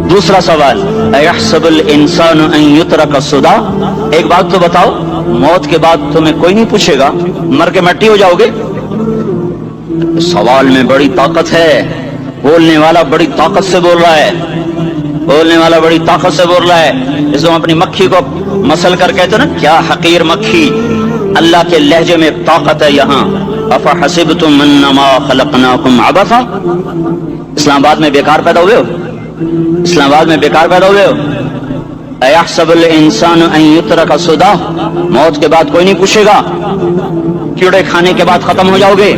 दूसरा सवाल, अयहसबुल इंसान अन युतरक सुदा, एक बात तो बताओ, मौत के बाद तुम्हें कोई नहीं पूछेगा, मर के मिट्टी हो जाओगे? सवाल में बड़ी ताकत है, बोलने वाला बड़ी ताकत से बोल रहा है, बोलने वाला बड़ी ताकत से बोल रहा है। इसको अपनी मक्खी को मसल कर कहते ना, क्या हकीर मक्खी, अल्लाह के लहजे में ताकत है यहाँ। अफहसिबतुम अन्नमा खलकनाकुम अबसा, इस्लामाबाद में बेकार पैदा हुए हो, इस्लामाबाद में बेकार पैदा हुए हो। अयहसबुल इंसान अन युतरक सुदा, मौत के बाद कोई नहीं पूछेगा, कीड़े खाने के बाद खत्म हो जाओगे।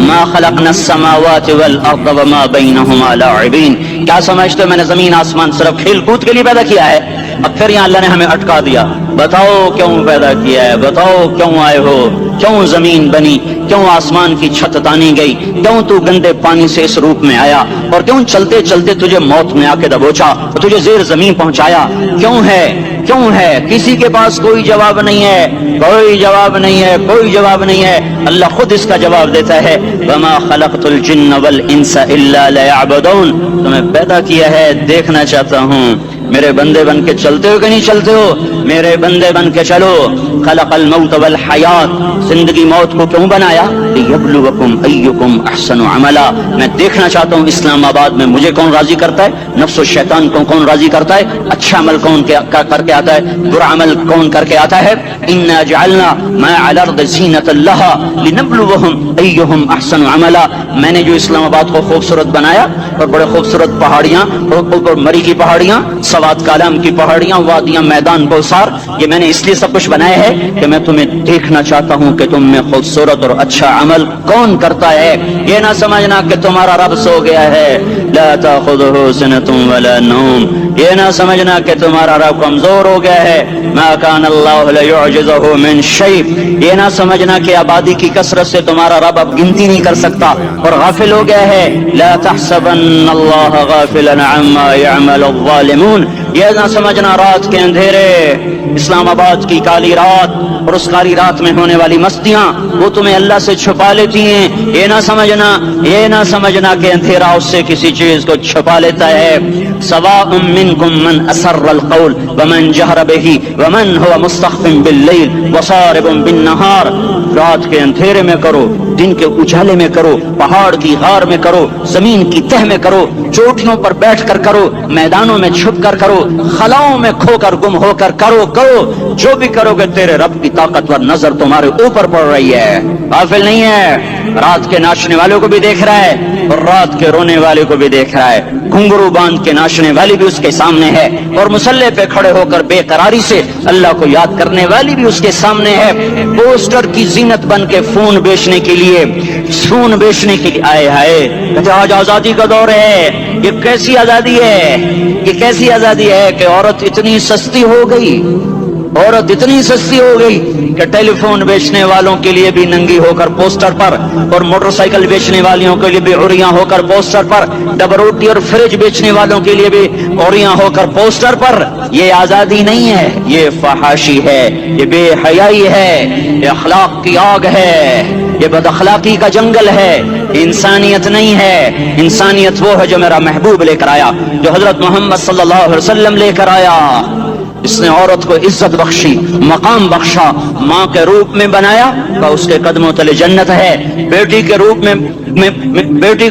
मा खलकना समावाति वल अर्द वमा बैनहुमा लाइबीन, क्या समझते हो मैंने जमीन आसमान सिर्फ खेल कूद के लिए पैदा किया है? अब फिर यहाँ अल्लाह ने हमें अटका दिया, बताओ क्यों पैदा किया है, बताओ क्यों आए हो, क्यों जमीन बनी, क्यों आसमान की छत तानी गई, क्यों तू गंदे पानी से इस रूप में आया, और क्यों चलते चलते तुझे मौत में आके दबोचा और तुझे जेर जमीन पहुंचाया, क्यों है, क्यों है? किसी के पास कोई जवाब नहीं है, कोई जवाब नहीं है, कोई जवाब नहीं है। अल्लाह खुद इसका जवाब देता है, वमा खलक़तुल जिन्न वल इंसा इल्ला लियअबुदून, तुम्हें पैदा किया है देखना चाहता हूँ, मेरे बंदे बन के चलते हो कि नहीं चलते हो, मेरे बंदे बन के चलो। खलक़ल मौत वल हयात, जिंदगी मौत को क्यों बनाया? लियब्लुवकुम अय्युकुम अहसनु अमला, मैं देखना चाहता हूँ इस्लामाबाद में मुझे कौन राजी करता है, नफ्स और शैतान को कौन राजी करता है, अच्छा अमल कौन करके आता है, बुरा अमल कौन करके आता है। इन्ना जअलना मा अल अर्द ज़ीनतन लहा लिनब्लुवहुम अय्युहुम अहसनु अमला, मैंने जो इस्लामाबाद को खूबसूरत बनाया और बड़े खूबसूरत पहाड़ियाँ, ऊपर मरी की पहाड़ियाँ, सवात कालम की पहाड़ियाँ, वादियाँ, मैदान कौसार, ये मैंने इसलिए सब कुछ बनाया है कि मैं तुम्हें देखना चाहता हूँ कि तुम में खूबसूरत और अच्छा अमल कौन करता है। ये ना समझना कि तुम्हारा रब सो गया है, ला ताखुज़ुहु सिनतुन वला नौम, ये ना समझना कि तुम्हारा रब कमजोर हो गया है, मा कान अल्लाहु लियुअजिज़हु मिन शै, ये ना समझना कि आबादी की कसरत से तुम्हारा रब अब गिनती नहीं कर सकता और गाफिल हो गया है। ला तहसबन्नल्लाह गाफिलन अम्मा यअमलुज़्ज़ालिमून, ये ना समझना रात के अंधेरे, इस्लामाबाद की काली रात और उस काली रात में होने वाली मस्तियां वो तुम्हें अल्लाह से छुपा लेती हैं। ये ना समझना, ये ना समझना कि अंधेरा उससे किसी चीज को छुपा लेता है। सवाउम मिनकुम मन असर्रल कौल वमन जहर बिही वमन हुवा मुस्तख्फिन बिल्लैल वसारिबुन बिन्नहार, रात के अंधेरे में करो, दिन के उजाले में करो, पहाड़ की गार में करो, जमीन की तह में करो, चोटियों पर बैठ कर करो, मैदानों में छुप कर करो, खलाओं में खोकर गुम होकर करो, करो जो भी करोगे तेरे रब की ताकतवर नजर तुम्हारे ऊपर पड़ रही है, गाफिल नहीं है। रात के नाचने वालों को भी देख रहा है और रात के रोने वाले को भी देख रहा है, घुंघरू बांध के नाचने वाली भी उसके सामने है और मुसल्ले पे खड़े होकर बेकरारी से अल्लाह को याद करने वाली भी उसके सामने है। पोस्टर की जीनत बन के फोन बेचने के लिए, खून बेचने के लिए आए हाय, आज आजादी का दौर है। ये कैसी आजादी है, ये कैसी आजादी है कि औरत इतनी सस्ती हो गई, औरत इतनी सस्ती हो गई कि टेलीफोन बेचने वालों के लिए भी नंगी होकर पोस्टर पर और मोटरसाइकिल बेचने वालियों के लिए भी उरियां होकर पोस्टर पर, डबल रोटी और फ्रिज बेचने वालों के लिए भी उरियां होकर पोस्टर पर। ये आजादी नहीं है, ये फहाशी है, ये बेहयाई है, ये अखलाक की आग है, ये बदअखलाकी का जंगल है, इंसानियत नहीं है। इंसानियत वो है जो मेरा महबूब लेकर आया, जो हजरत मोहम्मद सल्लल्लाहु अलैहि वसल्लम लेकर आया। इसने औरत को इज्जत बख्शी, मकाम बख्शा, माँ के रूप में बनाया तो उसके कदमों तले जन्नत है। बेटी के रूप में बेटी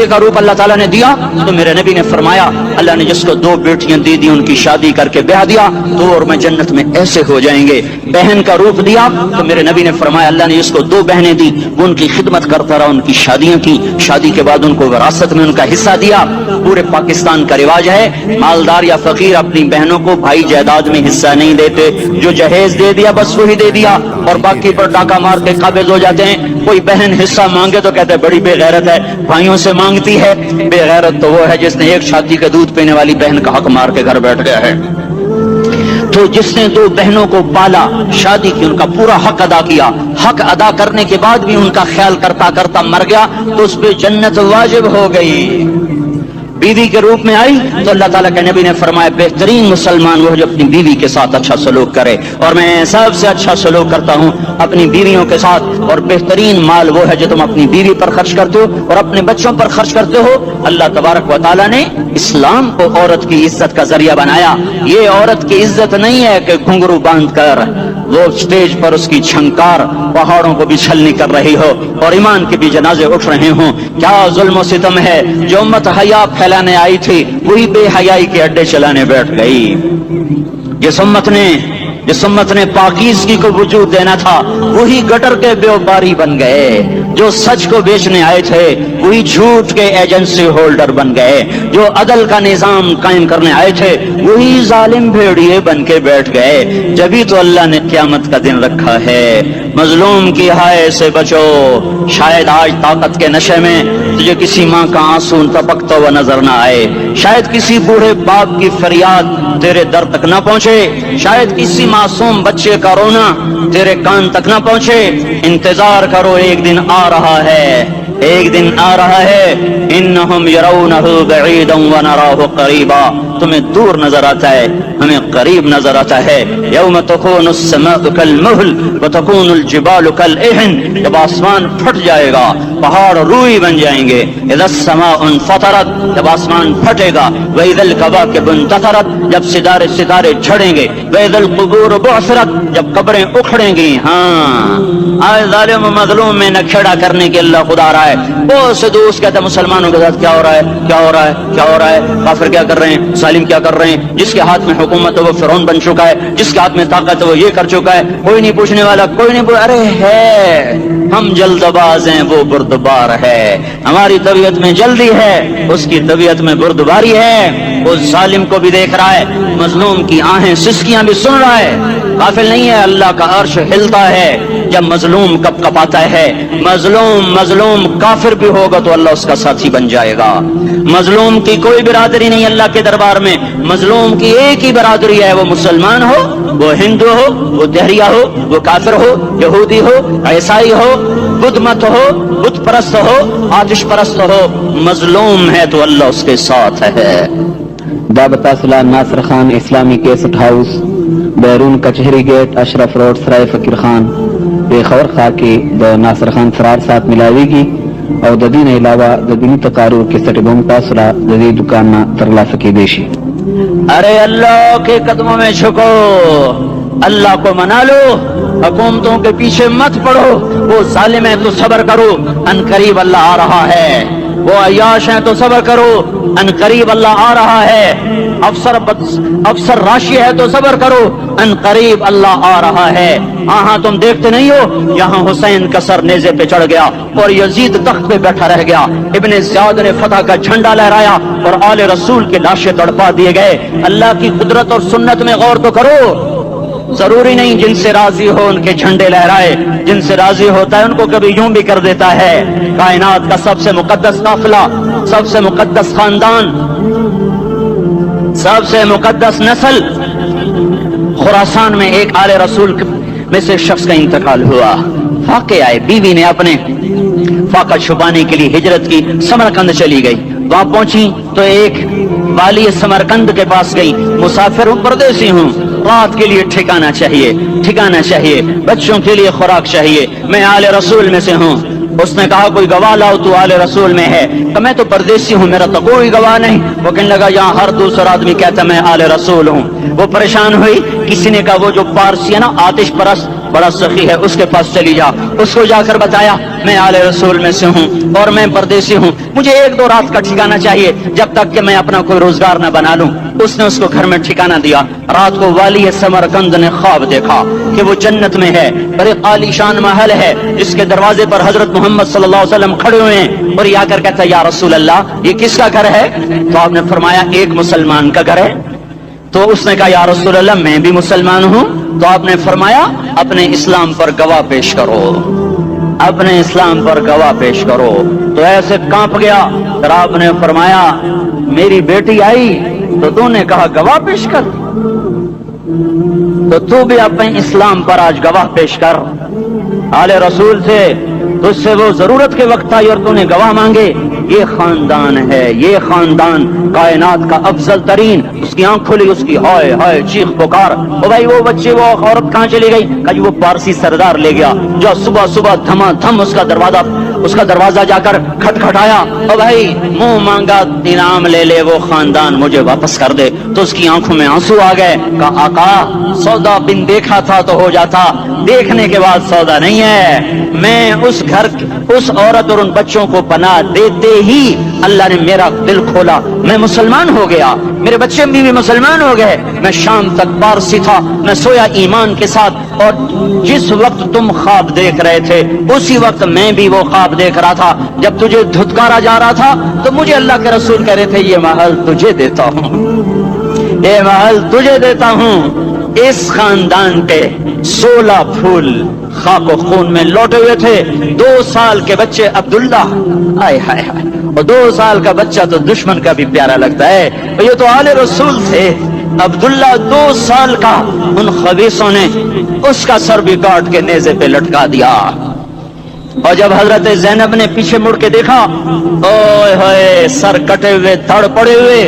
का रूप अल्लाह ताला ने दिया तो मेरे नबी ने फरमाया, अल्लाह ने जिसको दो बेटियां दे दी उनकी शादी करके ब्याह दिया तो और मैं जन्नत में ऐसे हो जाएंगे। बहन का रूप दिया तो मेरे नबी ने फरमाया, अल्लाह ने जिसको दो बहनें दी वो उनकी खिदमत करता रहा, उनकी शादियां की, शादी के बाद उनको विरासत में उनका हिस्सा दिया। पूरे पाकिस्तान का रिवाज है, मालदार या फकीर अपनी बहनों को भाई जायदाद में हिस्सा नहीं देते, जो जहेज दे दिया बस वही दे दिया और बाकी पर डाका मार के काबिज हो जाते हैं। कोई बहन हिस्सा मांगे तो कहते बड़ी बेगैरत है, भाइयों से मांगती है। बेगैरत तो वो है जिसने एक छाती का दूध पीने वाली बहन का हक मार के घर बैठ गया है। तो जिसने दो बहनों को पाला, शादी की, उनका पूरा हक अदा किया, हक अदा करने के बाद भी उनका ख्याल करता करता मर गया तो उस पर जन्नत वाजिब हो गई। बीवी के रूप में आई तो अल्लाह ताला के नबी ने फरमाया बेहतरीन मुसलमान वो जो अपनी बीवी के साथ अच्छा सलूक करे, और मैं सबसे अच्छा सलूक करता हूँ अपनी बीवियों के साथ, और बेहतरीन माल वो है जो तुम अपनी बीवी पर खर्च करते हो और अपने बच्चों पर खर्च करते हो। अल्लाह तबारक व तआला ने इस्लाम को औरत की इज्जत का जरिया बनाया। ये औरत की इज्जत नहीं है कि घुंघरू बांध कर वो स्टेज पर उसकी झंकार पहाड़ों को भी छलनी कर रही हो और ईमान के भी जनाजे उठ रहे हों। क्या जुल्म सितम है, जो उम्मत हया फैलाने आई थी वही बेहयाई के अड्डे चलाने बैठ गई। जिस उम्मत ने पाकीज़गी को वजूद देना था वही गटर के व्यापारी बन गए। जो सच को बेचने आए थे वही झूठ के एजेंसी होल्डर बन गए। जो अदल का निजाम कायम करने आए थे वही जालिम भेड़िए बन के बैठ गए। जभी तो अल्लाह ने क़यामत का दिन रखा है। मजलूम की हाय से बचो, शायद आज ताकत के नशे में तुझे किसी माँ का आंसू टपकता हुआ नजर ना आए, शायद किसी बूढ़े बाप की फरियाद तेरे दर तक न पहुंचे, शायद किसी मासूम बच्चे का रोना तेरे कान तक न पहुंचे। इंतजार करो, एक दिन आ रहा है, एक दिन आ रहा है। इन्नहुम यरौनहु बईदन व नराहु करीबा, तुम्हें दूर नजर आता है, हमें करीब नजर आता है। यौम तकूनु अस्समाउ कलमुहल व तकूनु अलजिबालु कलइहन, जब आसमान फट जाएगा पहाड़ रूई बन जाएंगे। इज़ा अस्समाउ फतरत, जब आसमान फटेगा। व इज़ल कवाकिबु इंतसरत, जब सितारे सितारे झड़ेंगे। व इज़ल कुबूर बुअसरत, जब कब्रें उखड़ेंगी। हाँ, आज जालिम मजलूम में नखेड़ा करने के अल्लाह खुदा रहा है। बहुत से दोस्त कहते हैं मुसलमानों के साथ क्या हो रहा है, क्या हो रहा है, क्या हो रहा है, काफिर क्या कर रहे हैं, सालिम क्या कर रहे हैं। जिसके हाथ में हुकूमत है वो फिरौन बन चुका है, जिसके हाथ में ताकत है वो ये कर चुका है। कोई नहीं पूछने वाला, कोई नहीं अरे है, हम जल्दबाज हैं वो बुर्दबार है। हमारी तबीयत में जल्दी है, उसकी तबीयत में बुर्दबारी है। वो जालिम को भी देख रहा है, मजलूम की आहें सिसकियां भी सुन रहा है। गाफिल नहीं है, अल्लाह का अर्श हिलता है जब मजलूम कप कपाता है। मजलूम काफिर भी होगा तो अल्लाह उसका साथी बन जाएगा। मजलूम की कोई बिरादरी नहीं अल्लाह के दरबार में, मजलूम की एक ही बिरादरी है, वो मुसलमान हो, वो हिंदू हो, वो दहरिया हो, वो काफिर हो, यहूदी हो, ईसाई हो, बुद्ध मत हो, बुत परस्त हो, आतिश परस्त हो, मजलूम है तो अल्लाह उसके साथ है। दाबतासला नासिर खान इस्लामी कैसेट हाउस, बैरून कचहरी गेट, अशरफ रोड, सराय फकीर खान बेखबर खा के द नासिर खान फरार साथ मिलावेगी और ददीन अलावा ददीनी तकारू के सटबोम तासला ददी दुकान ना तरला सके देशी। अरे अल्लाह के कदमों में झुको, अल्लाह को मना लो, हुकूमतों के पीछे मत पड़ो। वो जालिम है तो सब्र करो, अनकरीब अल्लाह आ रहा है। वो अय्याश है तो सब्र करो, अनकरीब अल्लाह आ रहा है। अफसर राशि है तो सब्र करो, अनकरीब अल्लाह आ रहा है। हाँ, तुम देखते नहीं हो, यहाँ हुसैन का सर नेज़े पे चढ़ गया और यजीद तख्त पे बैठा रह गया। इब्ने ज़ियाद ने फतह का झंडा लहराया और आले रसूल के लाशें तड़पा दिए गए। अल्लाह की कुदरत और सुन्नत में गौर तो करो। जरूरी नहीं जिनसे राजी हो उनके झंडे लहराए, जिनसे राजी होता है उनको कभी यूं भी कर देता है। कायनात का सबसे मुकद्दस काफिला, सबसे मुकद्दस खानदान, सबसे मुकद्दस नस्ल, खुरासान में एक आले रसूल में से शख्स का इंतकाल हुआ। फाके आए, बीवी ने अपने फाका छुपाने के लिए हिजरत की, समरकंद चली गई। वहां पहुंची तो एक वाली समरकंद के पास गई। मुसाफिर हूं, परदेसी हूं, रात के लिए ठिकाना चाहिए, बच्चों के लिए खुराक चाहिए, मैं आले रसूल में से हूं। उसने कहा कोई गवाह लाओ, तू आले रसूल में है। तो मैं तो परदेसी हूं, मेरा तो कोई गवाह नहीं। वो कहने लगा यहाँ हर दूसरा आदमी कहता मैं आले रसूल हूं। वो परेशान हुई। किसी ने कहा वो जो पारसी है ना, आतिश परस्त, बड़ा सखी है, उसके पास चली जा। उसको जाकर बताया मैं आले रसूल में से हूं और मैं परदेसी हूं, मुझे 1-2 रात का ठिकाना चाहिए जब तक कि मैं अपना कोई रोजगार न बना लूं। उसने उसको घर में ठिकाना दिया। रात को वाली समरकंद ने ख्वाब देखा कि वो जन्नत में है, बड़े आलीशान महल है, जिसके दरवाजे पर हजरत मोहम्मद सल्लल्लाहु अलैहि वसल्लम खड़े हुए हैं। और ये आकर कहता है या रसूल अल्लाह ये किसका घर है? तो आपने फरमाया एक मुसलमान का घर है। तो उसने कहा या रसूल अल्लाह मैं भी मुसलमान हूं। तो आपने फरमाया अपने इस्लाम पर गवाह पेश करो, अपने इस्लाम पर गवाह पेश करो। तो ऐसे कांप गया। फिर आपने फरमाया मेरी बेटी आई तो तूने कहा गवाह पेश कर, तो तू भी अपने इस्लाम पर आज गवाह पेश कर। आले रसूल से तुझसे वो जरूरत के वक्त आई और तूने गवाह मांगे। یہ خاندان ہے، یہ خاندان کائنات کا افضل ترین. اس کی آنکھ کھلی، اس کی ہائے ہائے چیخ پکار. او بھائی وہ بچے وہ عورت کہاں چلی گئی؟ کہا جی وہ پارسی سردار لے گیا جو صبح صبح دھما دھم اس کا دروازہ جا کر کھٹکھٹایا. او بھائی منہ مانگا انعام لے لے، وہ خاندان مجھے واپس کر دے. تو اس کی آنکھوں میں آنسو آ گئے. کہا آقا سودا بن دیکھا تھا تو ہو جاتا، دیکھنے کے بعد سودا نہیں ہے. میں اس گھر اس عورت اور ان بچوں کو پناہ دیتے ہی اللہ نے میرا دل کھولا، میں مسلمان ہو گیا، میرے بچے بھی مسلمان ہو گئے. میں شام تک پارسی تھا، میں سویا ایمان کے ساتھ، اور جس وقت تم خواب دیکھ رہے تھے اسی وقت میں بھی وہ خواب دیکھ رہا تھا. جب تجھے دھتکارا جا رہا تھا تو مجھے اللہ کے رسول کہہ رہے تھے یہ محل تجھے دیتا ہوں، یہ محل تجھے دیتا ہوں. اس خاندان کے 16 پھول خاک و خون میں لوٹے ہوئے تھے. 2 سال کے بچے عبداللہ، آئے ہائے ہائے، اور 2 سال کا بچہ تو دشمن کا بھی پیارا لگتا ہے. یہ تو آل رسول تھے. عبداللہ 2 سال کا، ان خبیثوں نے اس کا سر بھی کاٹ کے نیزے پہ لٹکا دیا. اور جب حضرت زینب نے پیچھے مڑ کے دیکھا، اوئے ہوئے سر کٹے ہوئے دھڑ پڑے ہوئے،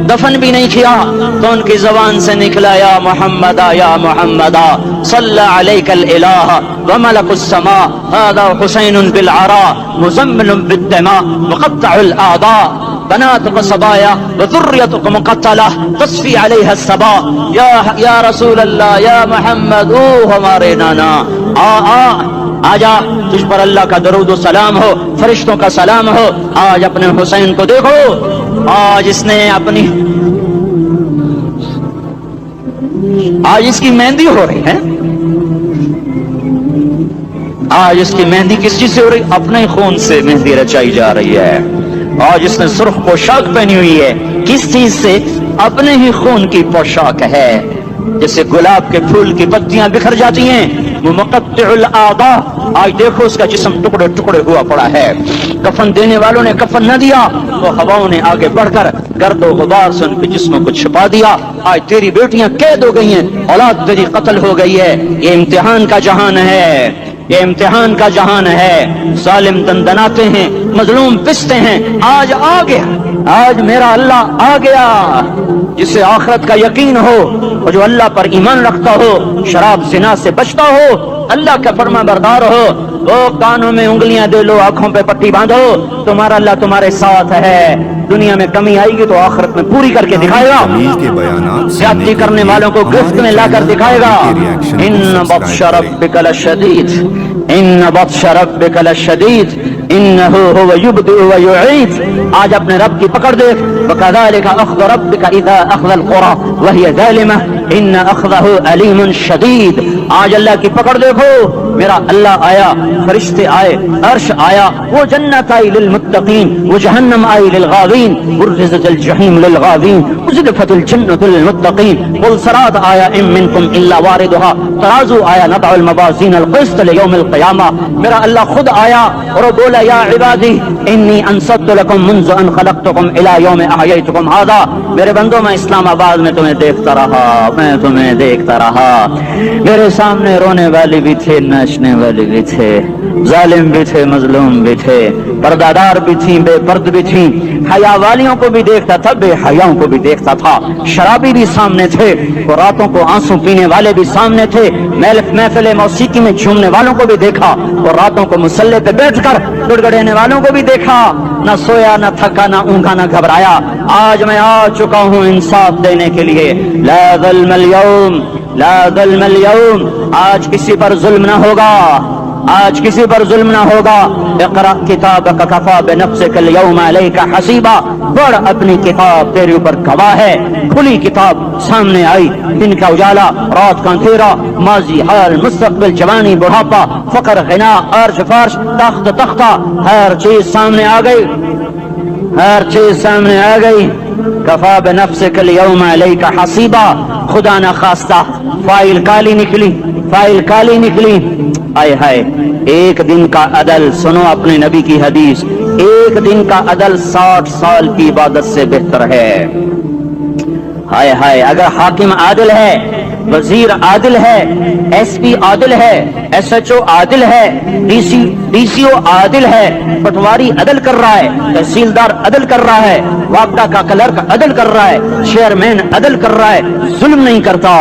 دفن بھی نہیں کیا، تو ان کی زبان سے نکلا یا محمد یا محمد صلی علیک الالہ وملک السماء هذا حسین بالعراء مزمل بالدماء مقطع الاعضاء بناتك صبايا وذريتك مقتلة تصفي عليها الصبا. یا رسول اللہ، یا محمد، او ہمارے نانا، آجا، تجھ پر اللہ کا درود و سلام ہو، فرشتوں کا سلام ہو. آج اپنے حسین کو دیکھو، آج اس نے اپنی آج اس کی مہندی ہو رہی ہے. آج اس کی مہندی کس چیز سے ہو رہی؟ اپنے خون سے مہندی رچائی جا رہی ہے. آج اس نے سرخ پوشاک پہنی ہوئی ہے، کس چیز سے؟ اپنے ہی خون کی پوشاک ہے. جیسے گلاب کے پھول کی پتیاں بکھر جاتی ہیں، وہ مقطع الاعضاء، آج دیکھو اس کا جسم ٹکڑے ٹکڑے ہوا پڑا ہے. کفن دینے والوں نے کفن نہ دیا تو ہواؤں نے آگے بڑھ کر گرد و غبار سے ان کے جسموں کو چھپا دیا. آج تیری بیٹیاں قید ہو گئی ہیں، اولاد تیری قتل ہو گئی ہے. یہ امتحان کا جہان ہے، یہ امتحان کا جہان ہے. ظالم دندناتے ہیں، مظلوم پستے ہیں. آج آ گیا، آج میرا اللہ آ گیا. جسے آخرت کا یقین ہو اور جو اللہ پر ایمان رکھتا ہو، شراب زنا سے بچتا ہو، اللہ کا فرما بردار ہو، وہ کانوں میں انگلیاں دے لو، آنکھوں پہ پٹی باندھو، تمہارا اللہ تمہارے ساتھ ہے. دنیا میں کمی آئے گی تو آخرت میں پوری کر کے دکھائے گا. زیادتی کرنے والوں کو گرفت میں لا کر دکھائے گا. ان بطش ربک لشدید، ان بطش ربک لشدید انہ هو یبدئ ویعید. آج اپنے رب کی پکڑ دیکھ. وکذالک اخذ ربک اذا اخذ القری وہی ظالمہ ان اخذہ علیم شدید. آج اللہ کی پکڑ دیکھو. میرا اللہ آیا، فرشتے آئے، عرش آیا، وہ جنت آئی للمتقین، وہ جہنم آئی للغاوین، برزت الجحیم للغاوین، ازلفت الجنت للمتقین. قل صراط آیا ام منکم الا واردها، ترازو آیا نضع الموازین القسط لیوم القیامہ. میرا اللہ خود آیا اور بولا یا عبادی انی انصت لکم منذ ان خلقتکم الى یوم احییتکم هذا. میرے بندوں، میں اسلام آباد میں تمہیں دیکھتا رہا، میں تمہیں دیکھتا رہا. میرے سامنے رونے والی بھی تھے، ناچنے والے بھی تھے، ظالم بھی تھے، مظلوم بھی تھے، پردادار بھی تھیں، بے پرد بھی تھیں. حیا والیوں کو بھی دیکھتا تھا، بے حیاؤں کو بھی دیکھتا تھا. شرابی بھی سامنے تھے، اور راتوں کو آنسو پینے والے بھی سامنے تھے. محفل موسیقی میں جھومنے والوں کو بھی دیکھا، اور راتوں کو مسلح پہ بیٹھ کر گڑگڑانے والوں کو بھی دیکھا. نہ سویا، نہ تھکا، نہ اونگا، نہ گھبرایا. آج میں آ چکا ہوں انصاف دینے کے لیے. لا ظلم اليوم، لا ظلم اليوم. آج کسی پر ظلم نہ ہوگا، آج کسی پر ظلم نہ ہوگا. اقرأ کتابک کفا بنفسک اليوم علیک حسیبا. پڑھ اپنی کتاب، تیرے اوپر گواہ ہے. کھلی کتاب سامنے آئی، دن کا اجالا، رات کا اندھیرا، ماضی، حال، مستقبل، جوانی، بڑھاپا، فقر، غنا، عرش، فرش، تخت، تختہ، ہر چیز سامنے آ گئی، ہر چیز سامنے آ گئی. کفا بنفسک اليوم علیک حسیبا. خدا نہ خواستہ فائل کالی نکلی، فائل کالی نکلی. آئے ہائے، ایک دن کا عدل، سنو اپنے نبی کی حدیث، ایک دن کا عدل 60 سال کی عبادت سے بہتر ہے. ہائے ہائے، اگر حاکم عادل ہے وزیر عادل ہے، ایس پی عادل ہے، ایس ایچ او عادل ہے، ڈی سی او عادل ہے، پٹواری عدل کر رہا ہے، تحصیلدار عدل کر رہا ہے، وابڈا کا کلرک عدل کر رہا ہے، چیئرمین عدل کر رہا ہے، ظلم نہیں کرتا،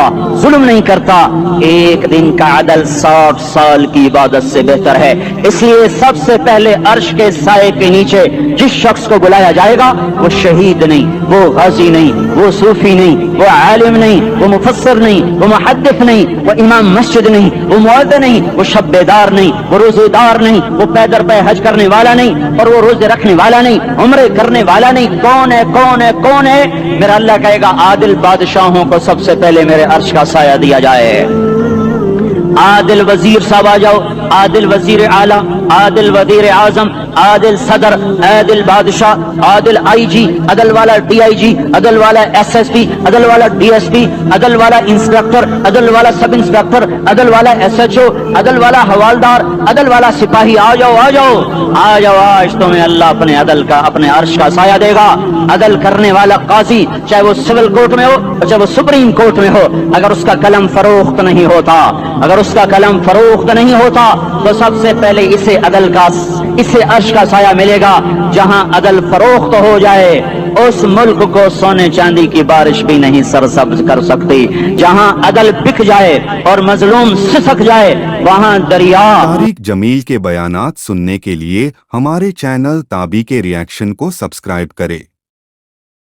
ظلم نہیں کرتا۔ ایک دن کا عدل 60 سال کی عبادت سے بہتر ہے۔ اس لیے سب سے پہلے عرش کے سائے کے نیچے جس شخص کو بلایا جائے گا وہ شہید نہیں، وہ غازی نہیں، وہ صوفی نہیں، وہ عالم نہیں، وہ مفسر نہیں، وہ محدث نہیں، وہ امام مسجد نہیں، وہ مؤذن نہیں، وہ شب بیدار نہیں، وہ روزے دار نہیں، وہ پیدر پہ حج کرنے والا نہیں، اور وہ روزے رکھنے والا نہیں، عمرے کرنے والا نہیں۔ کون ہے کون ہے کون ہے؟ میرا اللہ کہے گا عادل بادشاہوں کو سب سے پہلے میرے عرش کا سایہ دیا جائے۔ عادل وزیر صاحب آ جاؤ، عادل وزیر اعلیٰ، عادل وزیر اعظم، عادل صدر، عادل بادشاہ، عادل آئی جی، عدل والا ڈی آئی جی، عدل والا ایس ایس پی، عدل والا ڈی ایس پی، عدل والا انسپیکٹر، عدل والا سب انسپیکٹر، عدل والا ایس ایچ او، عدل والا حوالدار، عدل والا سپاہی۔ آ جاؤ آ جاؤ آ جاؤ، آج تمہیں اللہ اپنے عدل کا، اپنے عرش کا سایہ دے گا۔ عدل کرنے والا قاضی، چاہے وہ سول کورٹ میں ہو چاہے وہ سپریم کورٹ میں ہو، اگر اس کا قلم فروخت نہیں ہوتا، اگر اس کا قلم فروخت نہیں ہوتا تو سب سے پہلے اسے عدل کا، اسے عرش کا سایہ ملے گا۔ جہاں عدل فروخت ہو جائے اس ملک کو سونے چاندی کی بارش بھی نہیں سرسبز کر سکتی۔ جہاں عدل بک جائے اور مظلوم سسک جائے وہاں دریا۔ طارق جمیل کے بیانات سننے کے لیے ہمارے چینل تابی کے ریاکشن کو سبسکرائب کریں۔